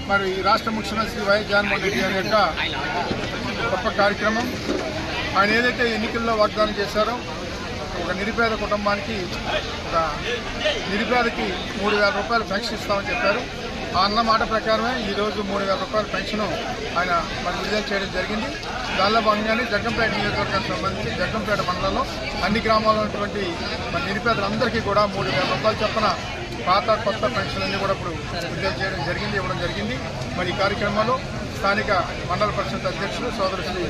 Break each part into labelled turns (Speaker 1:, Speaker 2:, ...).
Speaker 1: మరి రాష్ట్ర ముఖ్యమంత్రి వైఎస్ జగన్మోహన్ రెడ్డి గారి యొక్క గొప్ప కార్యక్రమం. ఆయన ఏదైతే ఎన్నికల్లో వాగ్దానం చేశారో ఒక నిరుపేద కుటుంబానికి నిరుపేదకి 3,000 రూపాయలు పెన్షన్ ఇస్తామని చెప్పారు. ఆ అన్న మాట ప్రకారమే ఈరోజు 3,000 రూపాయల పెన్షన్ ఆయన మరి విడుదల చేయడం జరిగింది. దానిలో భాగంగానే జగ్గంపేట నియోజకవర్గానికి సంబంధించి జగ్గంపేట మండలంలో అన్ని గ్రామాల్లో ఉన్నటువంటి మరి నిరుపేదలందరికీ కూడా 3,000 రూపాయలు చొప్పున పాత కొత్త పెన్షన్లన్నీ కూడా ఇప్పుడు విడుదల చేయడం జరిగింది, ఇవ్వడం జరిగింది. మరి ఈ కార్యక్రమంలో స్థానిక మండల పరిషత్ అధ్యక్షులు సోదరు శ్రీ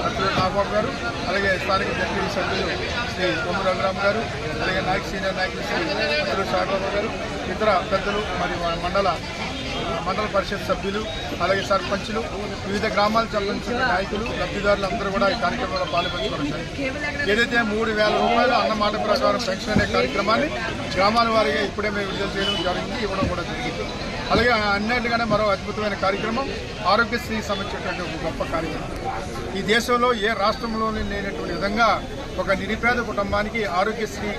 Speaker 1: అర్జున నాగబాబు గారు, అలాగే స్థానిక జడ్పీ సభ్యులు శ్రీ కొమ్ము రఘురామ్ గారు, అలాగే సీనియర్ నాయకులు శ్రీ అర్జున సాయిబాబు గారు, ఇతర పెద్దలు మరియు మండల పరిషత్ సభ్యులు, అలాగే సర్పంచులు, వివిధ గ్రామాలకు సంబంధించిన నాయకులు, లబ్ధిదారులు అందరూ కూడా ఈ కార్యక్రమంలో పాల్పంచుకోవడం. ఏదైతే 3,000 రూపాయలు అన్నమాట ప్రకారం పెన్షన్ అనే కార్యక్రమాన్ని గ్రామాల వారీగా ఇప్పుడే మేము విడుదల చేయడం జరిగింది, ఇవ్వడం కూడా జరిగింది. అలాగే అన్నింటిగానే మరో అద్భుతమైన కార్యక్రమం ఆరోగ్యశ్రీ సంబంధించినటువంటి ఒక గొప్ప కార్యక్రమం. ఈ దేశంలో ఏ రాష్ట్రంలోనే లేనటువంటి విధంగా ఒక నిరుపేద కుటుంబానికి ఆరోగ్యశ్రీ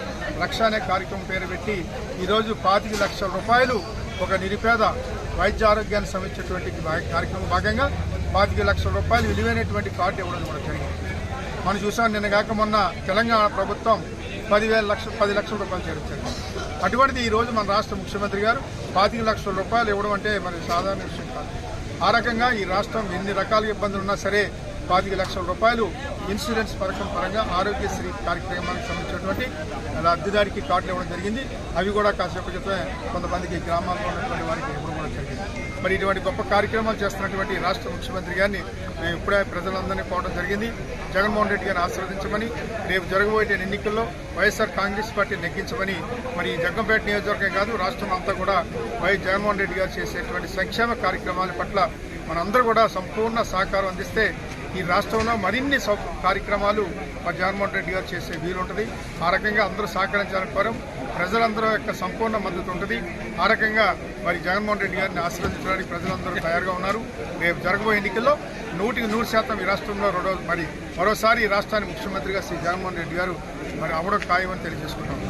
Speaker 1: రక్ష అనే కార్యక్రమం పేరు పెట్టి ఈరోజు 25 లక్షల రూపాయలు ఒక నిరుపేద వైద్య ఆరోగ్యాన్ని సంబంధించినటువంటి కార్యక్రమం భాగంగా 25 లక్షల రూపాయలు విలువైనటువంటి కార్డు ఇవ్వడం కూడా జరిగింది. మనం చూసాం నిన్న కాక మొన్న తెలంగాణ ప్రభుత్వం 10 లక్షల రూపాయలు చేర్చారు. అటువంటిది ఈరోజు మన రాష్ట్ర ముఖ్యమంత్రి గారు 25 లక్షల రూపాయలు ఇవ్వడం అంటే మరి సాధారణ విషయం కాదు. ఆ రకంగా ఈ రాష్ట్రం ఎన్ని రకాల ఇబ్బందులు ఉన్నా సరే 25 లక్షల రూపాయలు ఇన్సూరెన్స్ పథకం పరంగా ఆరోగ్యశ్రీ కార్యక్రమానికి సంబంధించినటువంటి లబ్ధిదారికి కార్డులు ఇవ్వడం జరిగింది. అవి కూడా కాసేపు క్రితమే కొంతమందికి గ్రామాల్లో ఉన్నటువంటి వారికి ఇవ్వడం కూడా జరిగింది. మరి ఇటువంటి గొప్ప కార్యక్రమాలు చేస్తున్నటువంటి రాష్ట్ర ముఖ్యమంత్రి గారిని మేము ఇప్పుడే ప్రజలందరినీ కోవడం జరిగింది. జగన్మోహన్ రెడ్డి గారిని ఆశీర్వదించమని, రేపు జరగబోయే ఎన్నికల్లో వైఎస్ఆర్ కాంగ్రెస్ పార్టీ నెగ్గించమని, మరి జగ్గంపేట నియోజకవర్గం కాదు రాష్ట్రం అంతా కూడా వైఎస్ జగన్మోహన్ రెడ్డి గారు చేసేటువంటి సంక్షేమ కార్యక్రమాల పట్ల మనందరూ కూడా సంపూర్ణ సహకారం అందిస్తే ఈ రాష్ట్రంలో మరిన్ని కార్యక్రమాలు మరి జగన్మోహన్ రెడ్డి గారు చేసే వీలుంటుంది. ఆ రకంగా అందరూ సహకరించాలని కోరం. ప్రజలందరూ యొక్క సంపూర్ణ మద్దతు ఉంటుంది. ఆ రకంగా మరి జగన్మోహన్ రెడ్డి గారిని ఆశీర్వదించడానికి ప్రజలందరూ తయారుగా ఉన్నారు. రేపు జరగబోయే ఎన్నికల్లో 100% ఈ రాష్ట్రంలో మరోసారి ఈ రాష్ట్రానికి ముఖ్యమంత్రిగా శ్రీ జగన్మోహన్ రెడ్డి గారు మరి అవడం ఖాయమని తెలియజేసుకుంటాం.